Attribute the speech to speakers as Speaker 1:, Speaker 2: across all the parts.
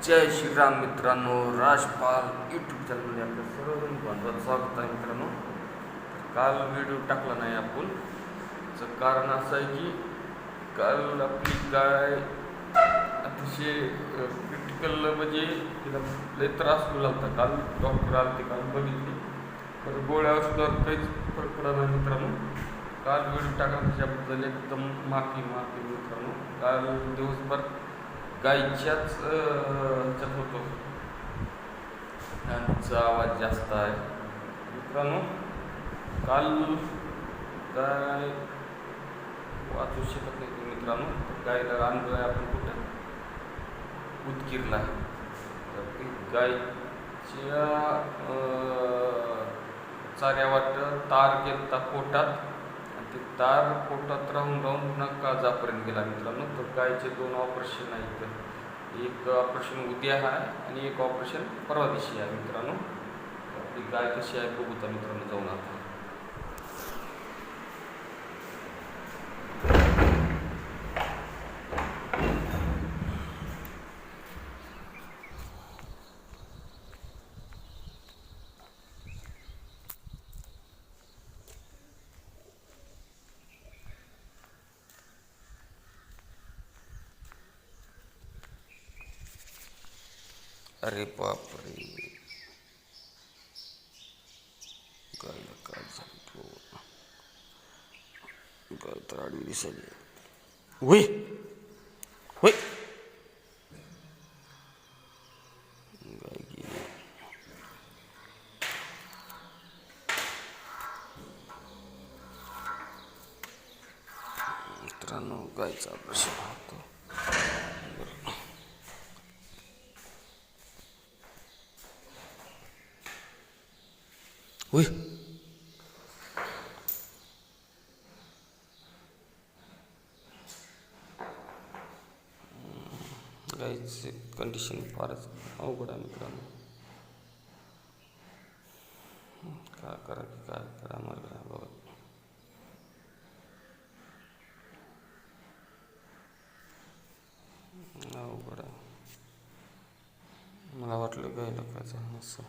Speaker 1: जय श्रीराम मित्रांनो, राजपाल यूट्यूब चॅनलमध्ये आपलं सर्वजण बंधवाचं स्वागत आहे मित्रांनो. काल व्हिडिओ टाकला नाही आपण, त्याचं कारण असं आहे की काल आपली गाय अतिशय क्रिटिकल म्हणजे तिला लय त्रास होऊ लागता. काल डॉक्टर आले ते काल बघितली, तर गोळ्या औषधावर काहीच फरक पडला नाही मित्रांनो. काल व्हिडिओ टाकला त्याच्याबद्दल एकदम माफी मित्रांनो. काल दिवसभर गायच्याच ह्याच्यात होतो, त्यांचा आवाज जास्त आहे मित्रांनो. काल गाय वाचू शकत नाही मित्रांनो. गायला आणलं आहे आपण कुठं, उदगीरला आहे. तर ती गायच्या चाऱ्या वाट तार गेलता पोटात, ते तार पोटात राहून पुन्हा जापर्यंत गेला मित्रांनो. तर गायचे 2 ऑपरेशन आहेत. एक ऑपरेशन उद्या आहे आणि एक ऑपरेशन परवा दिवशी आहे मित्रांनो. आपली गाय कशी आहे बघू तर मित्रांनो, जाऊन आता. अरे बापरे, गायला काय झालं? गाय तर आडवी दिसली. होय होय, गाय गेली. मित्रांनो, गायचा ऑपरेशन होतो. होय, गायची कंडिशन फारच अवघड आहे मित्रांनो. काय करा मार्ग नाही बघा. अवघड आहे. मला वाटलं गायला काय झालं नसं.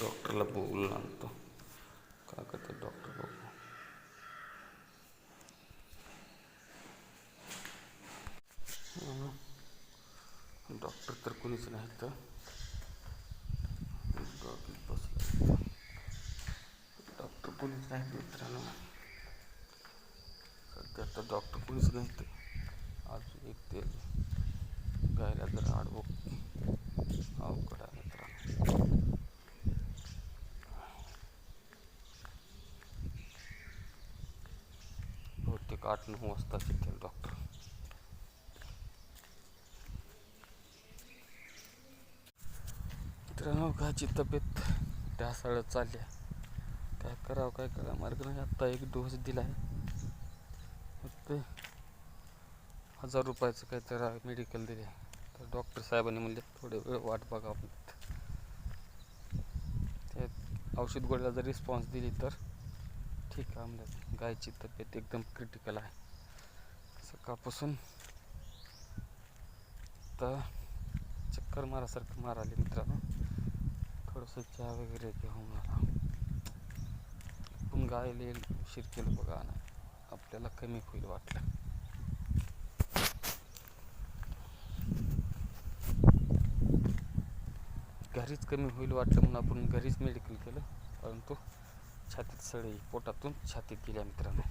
Speaker 1: डॉक्टरला बोलून आणतो, काय करते डॉक्टर बघू. डॉक्टर तर कोणीच नाही तर बसला. डॉक्टर कोणीच नाही मित्रांनो, सध्या तर डॉक्टर कोणीच नाही. तर अजून एक ते गायला जर आडवं अवघड आहे मित्रांनो. बहुतेक 8-9 वाजता येतील डॉक्टर. मित्रांनो, गायची तब्येत ढासळत चालली आहे. काय करा मार्ग नाही. आत्ता एक डोस दिला आहे, फक्त 1000 रुपयाचं काहीतरी मेडिकल दिले. तर डॉक्टर साहेबांनी म्हणले थोडे वेळ वाट बघा. ते औषध गोळ्याला जर रिस्पॉन्स दिली तर ठीक आहे. म्हणजे गायची तब्येत एकदम क्रिटिकल आहे. सकाळपासून तर चक्कर मारासारखं माराले मित्रांनो. थोडंसं चहा वगैरे घेऊन मला पण गायले उशीर केलं बघा ना. आपल्याला कमी होईल वाटलं. घरीच कमी होईल वाटलं म्हणून आपण घरीच मेडिकल केलं, परंतु छातीत सळई पोटातून छातीत गेल्या मित्रांनो.